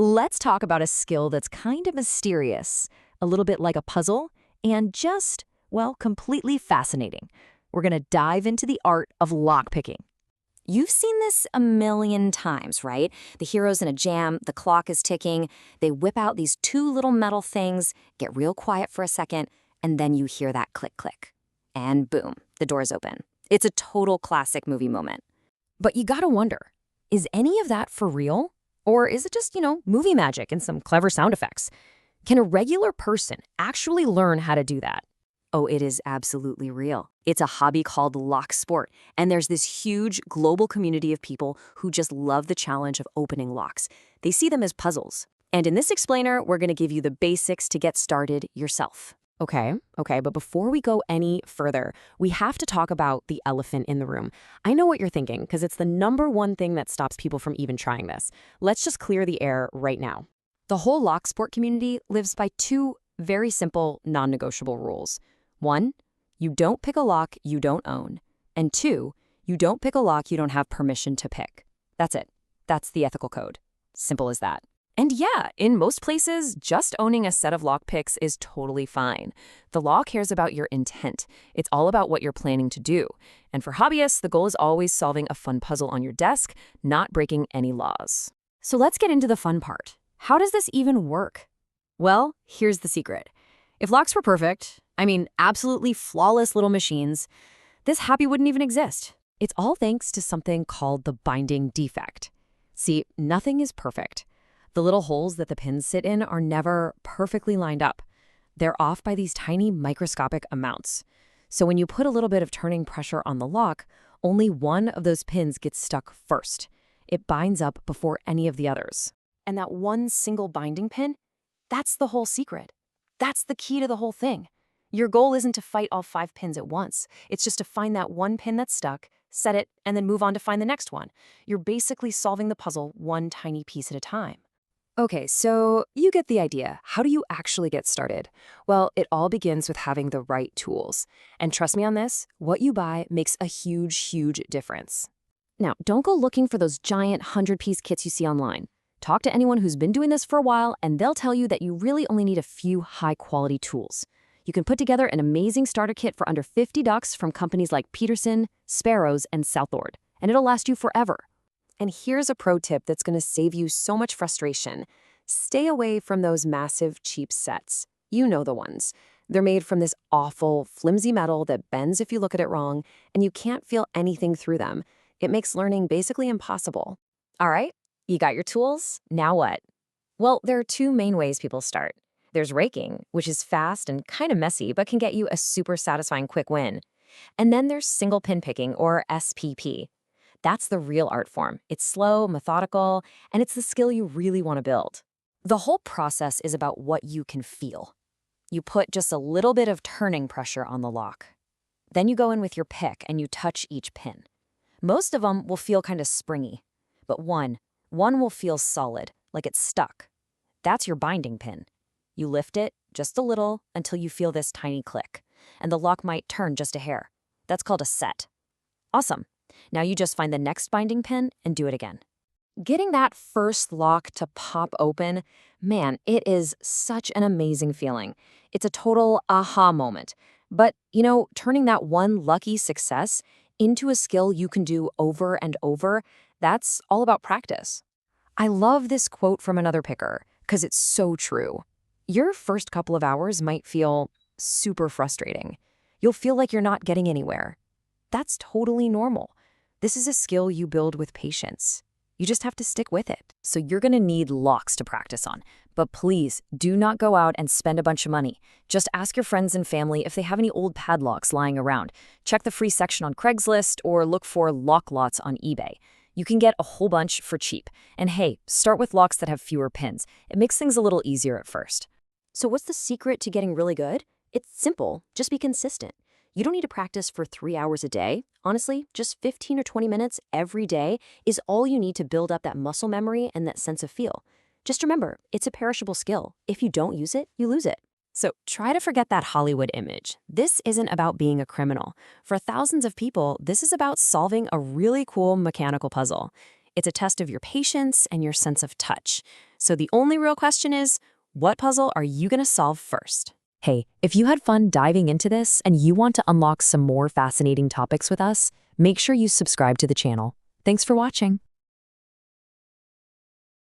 Let's talk about a skill that's kind of mysterious, a little bit like a puzzle, and just, well, completely fascinating. We're going to dive into the art of lockpicking. You've seen this a million times, right? The hero's in a jam, the clock is ticking, they whip out these two little metal things, get real quiet for a second, and then you hear that click click. And boom, the door's open. It's a total classic movie moment. But you gotta wonder, is any of that for real? Or is it just, movie magic and some clever sound effects? Can a regular person actually learn how to do that? Oh, it is absolutely real. It's a hobby called lock sport, and there's this huge global community of people who just love the challenge of opening locks. They see them as puzzles. And in this explainer, we're going to give you the basics to get started yourself. Okay, but before we go any further, we have to talk about the elephant in the room. I know what you're thinking, because it's the number one thing that stops people from even trying this. Let's just clear the air right now. The whole lock sport community lives by two very simple, non-negotiable rules. One, you don't pick a lock you don't own. And two, you don't pick a lock you don't have permission to pick. That's it. That's the ethical code. Simple as that. And yeah, in most places, just owning a set of lockpicks is totally fine. The law cares about your intent. It's all about what you're planning to do. And for hobbyists, the goal is always solving a fun puzzle on your desk, not breaking any laws. So let's get into the fun part. How does this even work? Well, here's the secret. If locks were perfect, absolutely flawless little machines, this hobby wouldn't even exist. It's all thanks to something called the binding defect. See, nothing is perfect. The little holes that the pins sit in are never perfectly lined up. They're off by these tiny microscopic amounts. So when you put a little bit of turning pressure on the lock, only one of those pins gets stuck first. It binds up before any of the others. And that one single binding pin, that's the whole secret. That's the key to the whole thing. Your goal isn't to fight all 5 pins at once. It's just to find that one pin that's stuck, set it, and then move on to find the next one. You're basically solving the puzzle one tiny piece at a time. Okay, so you get the idea. How do you actually get started? Well, it all begins with having the right tools. And trust me on this, what you buy makes a huge, huge difference. Now, don't go looking for those giant 100-piece kits you see online. Talk to anyone who's been doing this for a while, and they'll tell you that you really only need a few high-quality tools. You can put together an amazing starter kit for under $50 from companies like Peterson, Sparrows, and Southord, and it'll last you forever. And here's a pro tip that's going to save you so much frustration. Stay away from those massive, cheap sets. You know the ones. They're made from this awful, flimsy metal that bends if you look at it wrong, and you can't feel anything through them. It makes learning basically impossible. All right, you got your tools? Now what? Well, there are 2 main ways people start. There's raking, which is fast and kind of messy, but can get you a super satisfying quick win. And then there's single pin picking, or SPP. That's the real art form. It's slow, methodical, and it's the skill you really want to build. The whole process is about what you can feel. You put just a little bit of turning pressure on the lock. Then you go in with your pick and you touch each pin. Most of them will feel kind of springy, but one will feel solid, like it's stuck. That's your binding pin. You lift it just a little until you feel this tiny click, and the lock might turn just a hair. That's called a set. Awesome. Now you just find the next binding pin and do it again. Getting that first lock to pop open, man, it is such an amazing feeling. It's a total aha moment. But, turning that one lucky success into a skill you can do over and over, that's all about practice. I love this quote from another picker, because it's so true. Your first couple of hours might feel super frustrating. You'll feel like you're not getting anywhere. That's totally normal. This is a skill you build with patience. You just have to stick with it. So you're going to need locks to practice on. But please, do not go out and spend a bunch of money. Just ask your friends and family if they have any old padlocks lying around. Check the free section on Craigslist or look for lock lots on eBay. You can get a whole bunch for cheap. And hey, start with locks that have fewer pins. It makes things a little easier at first. So what's the secret to getting really good? It's simple. Just be consistent. You don't need to practice for 3 hours a day. Honestly, just 15 or 20 minutes every day is all you need to build up that muscle memory and that sense of feel. Just remember, it's a perishable skill. If you don't use it, you lose it. So try to forget that Hollywood image. This isn't about being a criminal. For thousands of people, this is about solving a really cool mechanical puzzle. It's a test of your patience and your sense of touch. So the only real question is, what puzzle are you going to solve first? Hey, if you had fun diving into this and you want to unlock some more fascinating topics with us, make sure you subscribe to the channel. Thanks for watching.